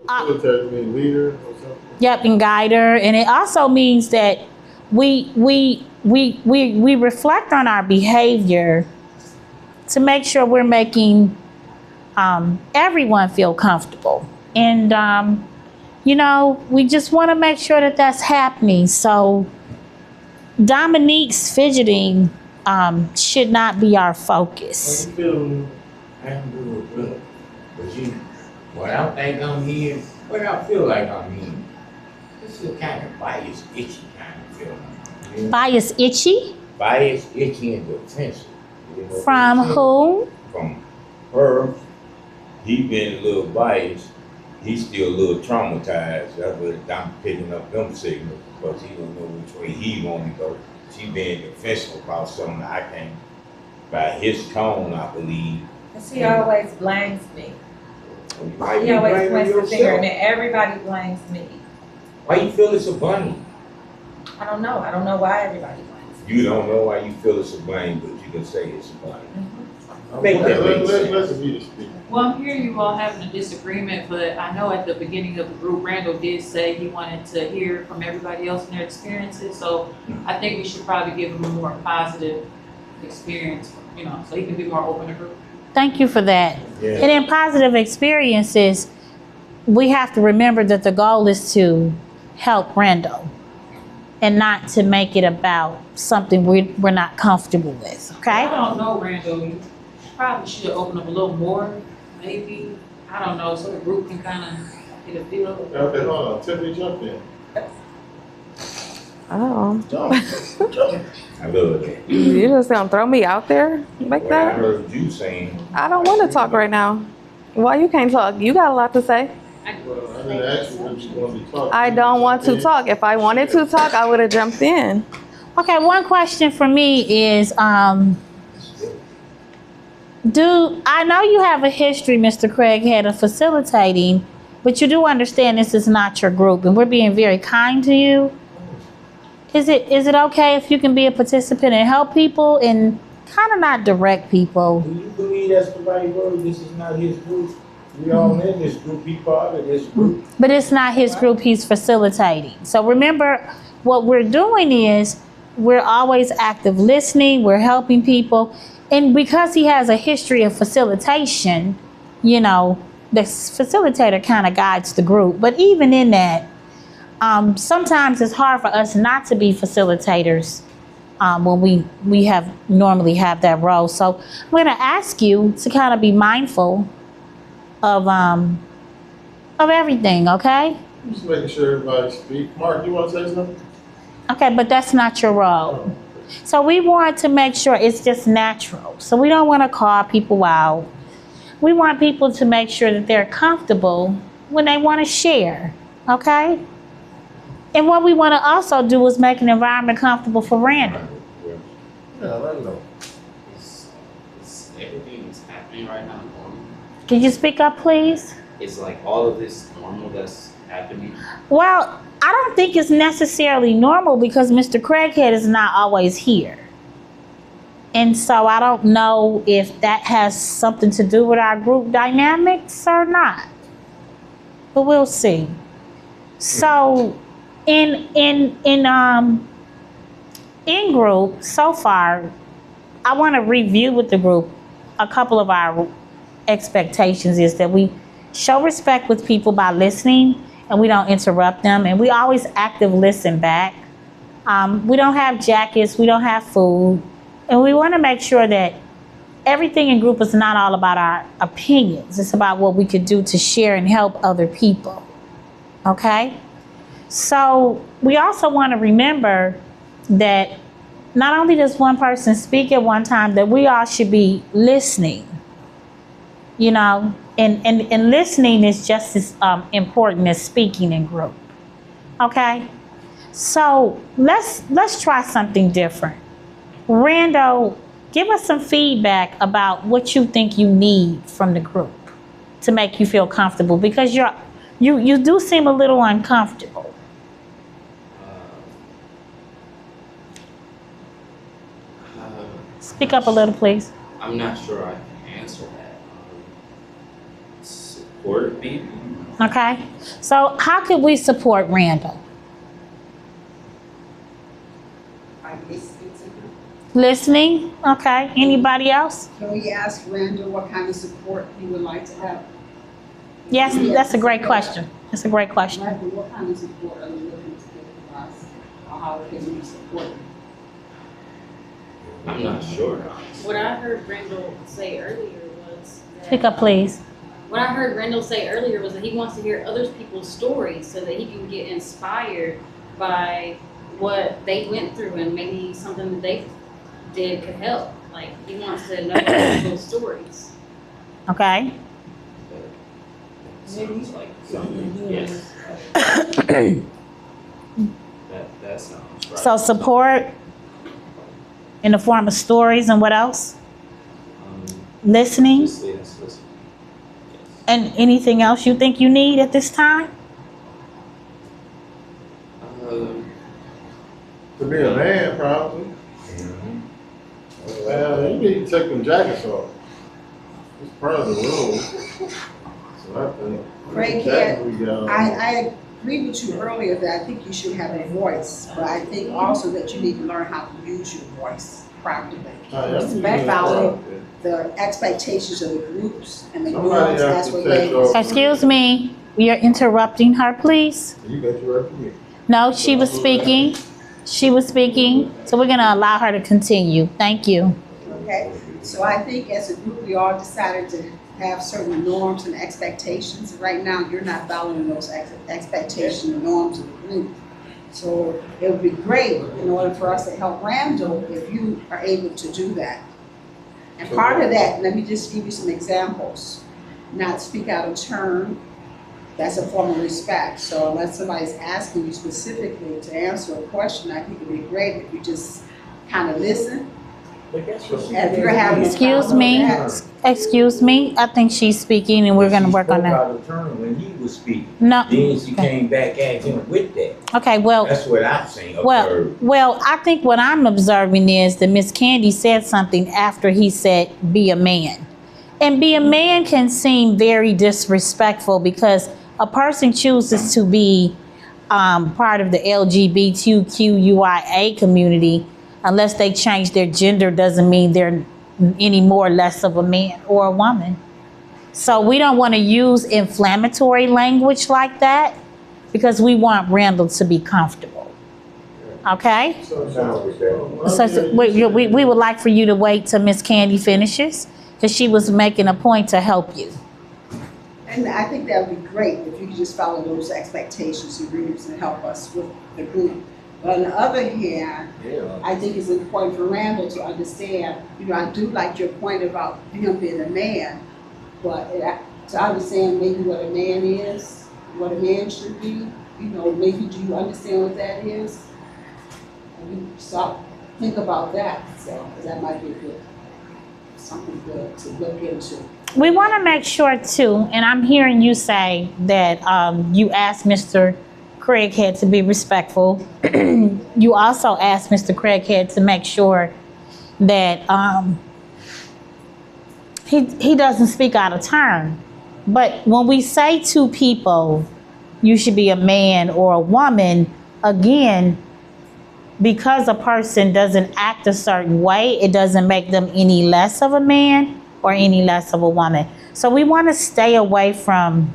Facilitator mean leader or something? Yep, and guider. And it also means that we reflect on our behavior to make sure we're making everyone feel comfortable. And, we just want to make sure that that's happening. So Dominique's fidgeting should not be our focus. Well, you feel I am doing good, but what I think I'm here, what I feel like I'm here, this is kind of biased, itchy kind of feeling. You know? Bias itchy? Biased, itchy, and defensive. You know, From who? From her. He been a little biased. He's still a little traumatized. That's what I'm picking up them signals because he don't know which way he want to go. She being defensive about something I can't. By his tone, I believe. She always blames me. Why She you always blaming points the yourself? finger, and then everybody blames me. Why you feel it's a blame? I don't know. I don't know why everybody blames me. You don't know why you feel it's a blame, but you can say it's a blame. Mm-hmm. Make that make sense. Let's be the speaker. Well, I'm hearing you all having a disagreement, but I know at the beginning of the group, Randall did say he wanted to hear from everybody else and their experiences. So I think we should probably give him a more positive experience, so he can be more open to group. Thank you for that. Yeah. And in positive experiences, we have to remember that the goal is to help Randall and not to make it about something we're not comfortable with, okay? I don't know, Randall. You probably should have opened up a little more, maybe. I don't know, so the group can kind of get a feel. Okay, hold on. Tiffany, jump in. Oh, Jump. I love that. you just gonna throw me out there like What I that? heard you saying. I don't want to talk right now. Why you can't talk? You got a lot to say. Well, I didn't ask you what you wanted to talk. I don't want to talk. If I wanted to talk, I would have jumped in. Okay, one question for me is, I know you have a history, Mr. Craighead, of facilitating, but you do understand this is not your group, and we're being very kind to you. Is it okay if you can be a participant and help people and kind of not direct people? Do you believe that's the right word? This is not his group. We all in this group. He part of this group. But it's not his group, he's facilitating. So remember, what we're doing is we're always active listening, we're helping people. And because he has a history of facilitation, the facilitator kind of guides the group. But even in that, sometimes it's hard for us not to be facilitators when we normally have that role. So I'm going to ask you to kind of be mindful of everything, okay? Just making sure everybody speak. Mark, you want to say something? Okay, but that's not your role. So we want to make sure it's just natural. So we don't want to call people out. We want people to make sure that they're comfortable when they want to share, okay? And what we want to also do is make an environment comfortable for Randall. Yeah, I know. Is everything that's happening right now normal? Can you speak up, please? Is like all of this normal that's happening? Well, I don't think it's necessarily normal because Mr. Craighead is not always here. And so I don't know if that has something to do with our group dynamics or not. But we'll see. So in group so far, I want to review with the group a couple of our expectations is that we show respect with people by listening and we don't interrupt them, and we always active listen back. We don't have jackets, we don't have food, and we want to make sure that everything in group is not all about our opinions. It's about what we could do to share and help other people. Okay? So we also want to remember that not only does one person speak at one time, that we all should be listening. And listening is just as important as speaking in group. Okay? So let's try something different. Randall, give us some feedback about what you think you need from the group to make you feel comfortable, because you do seem a little uncomfortable. Speak up a little, please. I'm not sure I can answer that. Support people. Okay? So how could we support Randall? I listened to him. Listening? Okay. Anybody else? Can we ask Randall what kind of support he would like to have? Yes, that's a great question. That's a great question. Randall, what kind of support are you looking to get from us? Or how can we support him? I'm not sure. What I heard Randall say earlier was that, Pick up, please. What I heard Randall say earlier was that he wants to hear other people's stories so that he can get inspired by what they went through and maybe something that they did could help. Like he wants to know other people's stories. Okay. Sounds like something, yes. That sounds right. So support in the form of stories and what else? Listening? Just say yes, listen. Yes. And anything else you think you need at this time? To be a man, probably. Well, you need to take them jackets off. It's part of the rule. So I think. Craig, jackets we got on. I agree with you earlier that I think you should have a voice, but I think also that you need to learn how to use your voice properly. Respect The expectations of the groups and the Somebody norms, has that's to what take ladies. off. Excuse me. You're interrupting her, please. You got your referee. No, she was speaking. She was speaking. So we're going to allow her to continue. Thank you. Okay, so I think as a group, we all decided to have certain norms and expectations. Right now, you're not following those expectations and norms of the group. So it would be great in order for us to help Randall if you are able to do that. And part of that, let me just give you some examples. Not speak out of turn, that's a form of respect. So unless somebody's asking you specifically to answer a question, I think it'd be great if you just kind of listen. But that's what she If you're having a Excuse problem me. with Excuse me. I think she's speaking and we're going to work on She spoke that. out of turn when he was speaking. No. Then she came back at him with that. Okay, well, That's what I'm saying. well, I think what I'm observing is that Miss Candy said something after he said, be a man. And be a man can seem very disrespectful because a person chooses to be part of the LGBTQIA community. Unless they change their gender doesn't mean they're any more or less of a man or a woman. So we don't want to use inflammatory language like that because we want Randall to be comfortable. Okay? So we would like for you to wait till Miss Candy finishes because she was making a point to help you. And I think that would be great if you could just follow those expectations and rules and help us with the group. But on the other hand, I think it's important for Randall to understand, I do like your point about him being a man, but to understand maybe what a man is, what a man should be, maybe do you understand what that is? And you stop, think about that, so that might be good, something good to look into. We want to make sure too, and I'm hearing you say that you asked Mr. Craighead to be respectful. You also asked Mr. Craighead to make sure that he doesn't speak out of turn. But when we say to people, you should be a man or a woman, again, because a person doesn't act a certain way, it doesn't make them any less of a man or any less of a woman. So we want to stay away from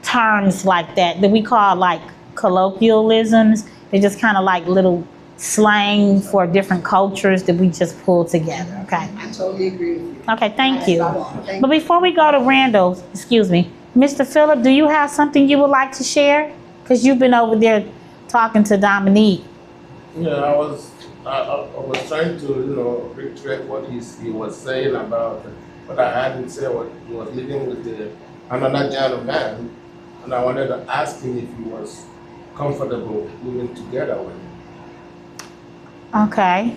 terms like that we call like colloquialisms. They're just kind of like little slang for different cultures that we just pull together. Okay. I totally agree with you. Okay, thank you. Thank But before we go to Randall, excuse me, Mr. Phillip, do you have something you would like to share? Because you've been over there talking to Dominique. Yeah, I was trying to, retract what he was saying about, but I hadn't said what he was living with another young man, and I wanted to ask him if he was comfortable living together with him. Okay.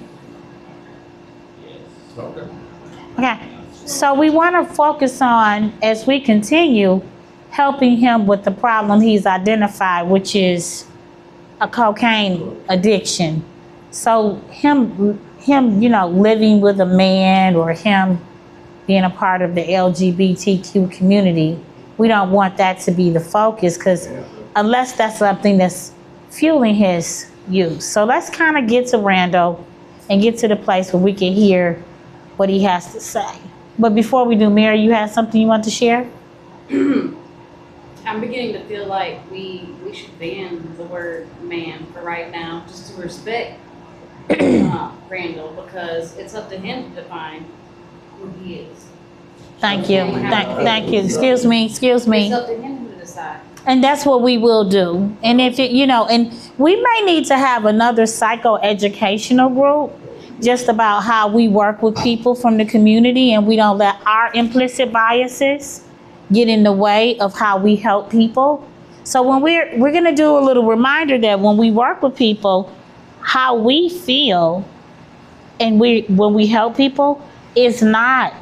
Yes. Okay. Okay. So we want to focus on, as we continue, helping him with the problem he's identified, which is a cocaine addiction. So him, living with a man or him being a part of the LGBTQ community, we don't want that to be the focus, because unless that's something that's fueling his use. So let's kind of get to Randall and get to the place where we can hear what he has to say. But before we do, Mary, you had something you want to share? I'm beginning to feel like we should ban the word man for right now, just to respect Randall, because it's up to him to define who he is. Thank you. Thank you. Excuse me. It's up to him to decide. And that's what we will do. And if it, and we may need to have another psychoeducational group just about how we work with people from the community, and we don't let our implicit biases get in the way of how we help people. So when we're going to do a little reminder that when we work with people, how we feel and when we help people is not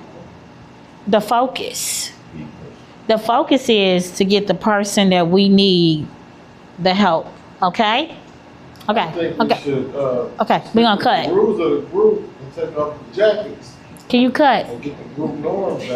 the focus. The focus is to get the person that we need the help. Okay? I think we should, Okay, we're gonna cut. the rules of the group and take off the jackets Can you cut? and get the group norms